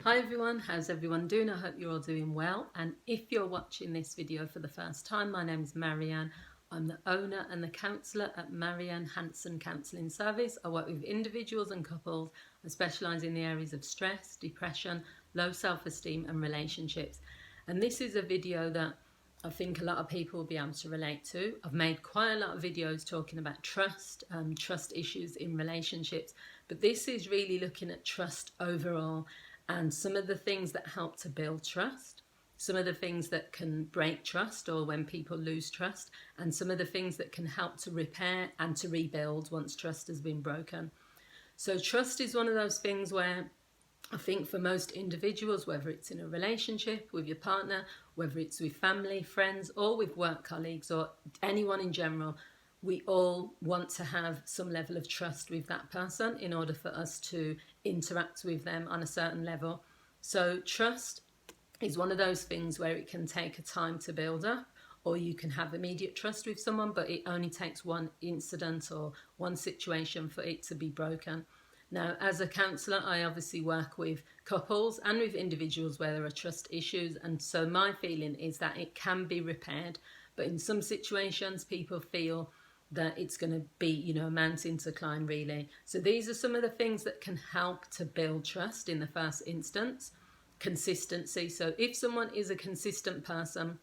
Hi everyone, how's everyone doing? I hope you're all doing well. And if you're watching this video for the first time, my name is Marianne. I'm the owner and the counsellor at Marianne Hanson Counselling Service. I work with individuals and couples. I specialise in the areas of stress, depression, low self-esteem and relationships. And this is a video that I think a lot of people will be able to relate to. I've made quite a lot of videos talking about trust issues in relationships, but this is really looking at trust overall and some of the things that help to build trust, some of the things that can break trust or when people lose trust, and some of the things that can help to repair and to rebuild once trust has been broken. So trust is one of those things where I think for most individuals, whether it's in a relationship with your partner, whether it's with family, friends, or with work colleagues, or anyone in general, we all want to have some level of trust with that person in order for us to interact with them on a certain level. So trust is one of those things where it can take a time to build up, or you can have immediate trust with someone, but it only takes one incident or one situation for it to be broken. Now, as a counsellor, I obviously work with couples and with individuals where there are trust issues, and so my feeling is that it can be repaired, but in some situations people feel that it's going to be, a mountain to climb, really. So these are some of the things that can help to build trust in the first instance. Consistency. So if someone is a consistent person,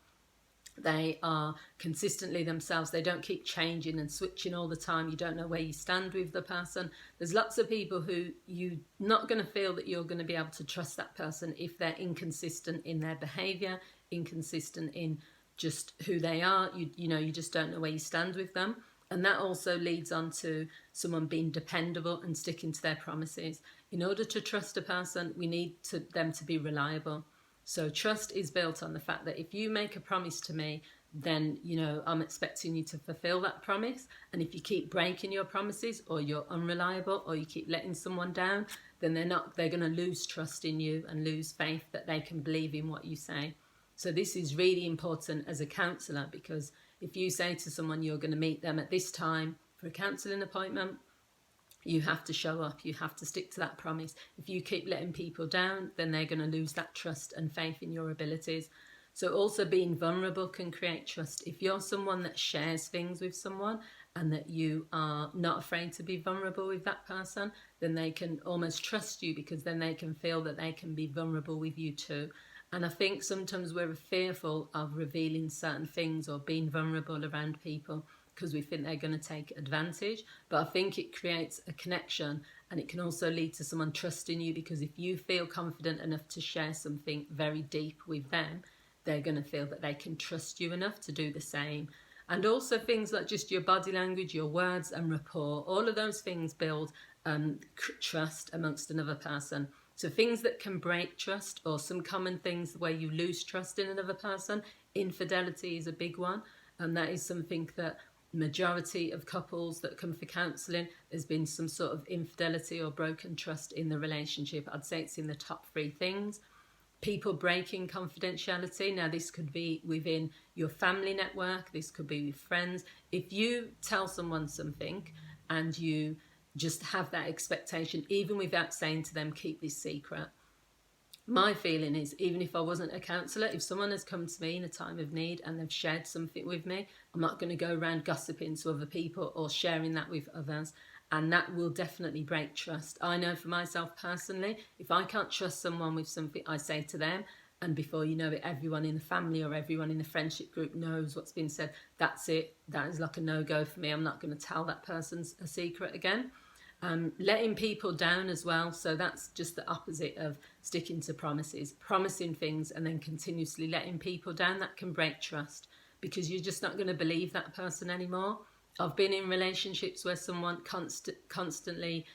they are consistently themselves, they don't keep changing and switching all the time, you don't know where you stand with the person. There's lots of people who you're not going to feel that you're going to be able to trust that person if they're inconsistent in their behaviour, inconsistent in just who they are. You just don't know where you stand with them. And that also leads on to someone being dependable and sticking to their promises. In order to trust a person, we need them to be reliable. So trust is built on the fact that if you make a promise to me, then, I'm expecting you to fulfill that promise. And if you keep breaking your promises, or you're unreliable, or you keep letting someone down, then they're going to lose trust in you and lose faith that they can believe in what you say. So this is really important as a counsellor, because if you say to someone you're going to meet them at this time for a counselling appointment, you have to show up, you have to stick to that promise. If you keep letting people down, then they're going to lose that trust and faith in your abilities. So also being vulnerable can create trust. If you're someone that shares things with someone and that you are not afraid to be vulnerable with that person, then they can almost trust you, because then they can feel that they can be vulnerable with you too. And I think sometimes we're fearful of revealing certain things or being vulnerable around people because we think they're going to take advantage. But I think it creates a connection, and it can also lead to someone trusting you, because if you feel confident enough to share something very deep with them, they're going to feel that they can trust you enough to do the same. And also things like just your body language, your words and rapport, all of those things build trust amongst another person. So things that can break trust, or some common things where you lose trust in another person, infidelity is a big one. And that is something that majority of couples that come for counselling, there's been some sort of infidelity or broken trust in the relationship. I'd say it's in the top 3 things. People breaking confidentiality. Now this could be within your family network, this could be with friends. If you tell someone something and you just have that expectation, even without saying to them, keep this secret. My feeling is, even if I wasn't a counsellor, if someone has come to me in a time of need and they've shared something with me, I'm not going to go around gossiping to other people or sharing that with others. And that will definitely break trust. I know for myself personally, if I can't trust someone with something I say to them, and before you know it, everyone in the family or everyone in the friendship group knows what's been said, that's it. That is like a no-go for me. I'm not going to tell that person a secret again. Letting people down as well. So that's just the opposite of sticking to promises. Promising things and then continuously letting people down, that can break trust, because you're just not going to believe that person anymore. I've been in relationships where someone constantly,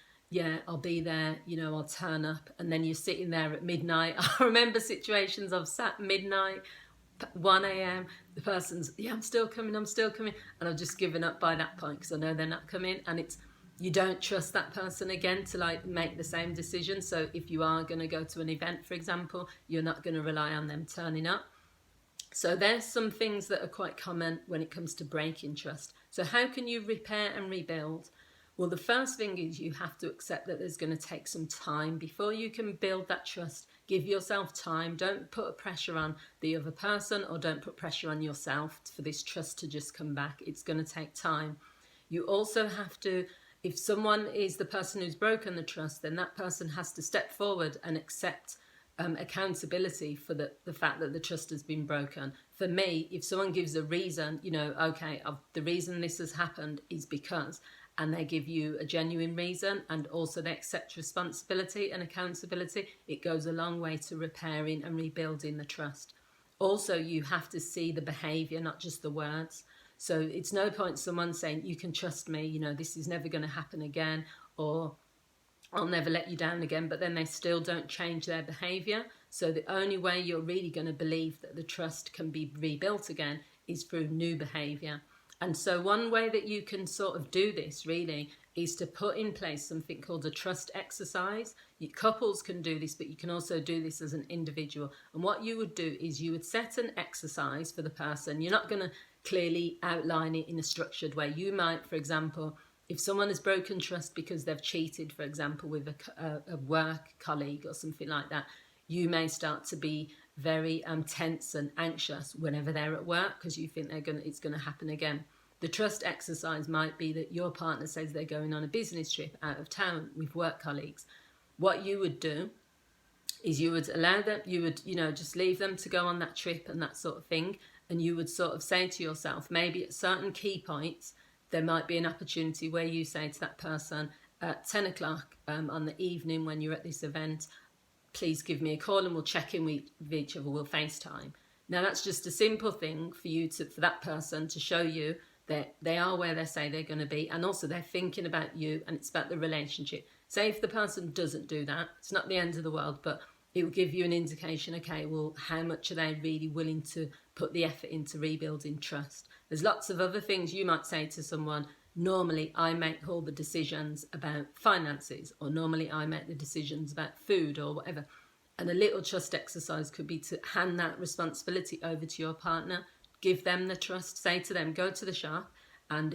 I'll be there, I'll turn up, and then you're sitting there at midnight. I remember situations I've sat midnight, 1 a.m, the person's, I'm still coming, and I've just given up by that point because I know they're not coming, and you don't trust that person again to make the same decision. So if you are going to go to an event, for example, you're not going to rely on them turning up. So there's some things that are quite common when it comes to breaking trust. So how can you repair and rebuild? Well, the first thing is you have to accept that there's going to take some time before you can build that trust. Give yourself time. Don't put a pressure on the other person, or don't put pressure on yourself for this trust to just come back. It's going to take time. You also have to, if someone is the person who's broken the trust, then that person has to step forward and accept accountability for the fact that the trust has been broken. For me, if someone gives a reason, okay, the reason this has happened is because, and they give you a genuine reason, and also they accept responsibility and accountability, it goes a long way to repairing and rebuilding the trust. Also, you have to see the behaviour, not just the words. So it's no point someone saying, you can trust me, this is never going to happen again, or I'll never let you down again, but then they still don't change their behaviour. So the only way you're really going to believe that the trust can be rebuilt again is through new behaviour. And so one way that you can sort of do this really is to put in place something called a trust exercise. Couples can do this, but you can also do this as an individual. And what you would do is you would set an exercise for the person. You're not going to clearly outline it in a structured way. You might, for example, if someone has broken trust because they've cheated, for example, with a work colleague or something like that, you may start to be very tense and anxious whenever they're at work because you think it's going to happen again. The trust exercise might be that your partner says they're going on a business trip out of town with work colleagues. What you would do is you would allow them, you would, just leave them to go on that trip and that sort of thing. And you would sort of say to yourself, maybe at certain key points, there might be an opportunity where you say to that person at 10 o'clock on the evening when you're at this event, please give me a call and we'll check in with each other, we'll FaceTime. Now that's just a simple thing for that person to show you that they are where they say they're going to be, and also they're thinking about you and it's about the relationship. Say if the person doesn't do that, it's not the end of the world, but it will give you an indication, okay, well, how much are they really willing to put the effort into rebuilding trust? There's lots of other things you might say to someone. Normally, I make all the decisions about finances, or normally I make the decisions about food or whatever. And a little trust exercise could be to hand that responsibility over to your partner, give them the trust, say to them, go to the shop and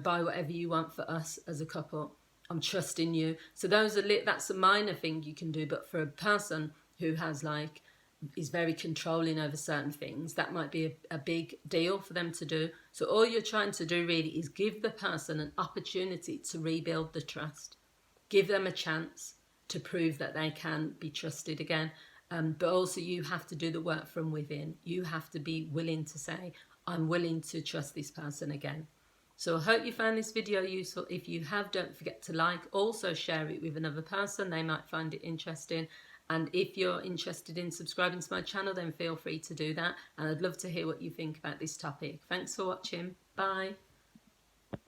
buy whatever you want for us as a couple. I'm trusting you. So that's a minor thing you can do, but for a person who is very controlling over certain things, that might be a big deal for them to do. So all you're trying to do really is give the person an opportunity to rebuild the trust. Give them a chance to prove that they can be trusted again. But also you have to do the work from within. You have to be willing to say, I'm willing to trust this person again. So I hope you found this video useful. If you have, don't forget to like. Also share it with another person. They might find it interesting. And if you're interested in subscribing to my channel, then feel free to do that. And I'd love to hear what you think about this topic. Thanks for watching. Bye.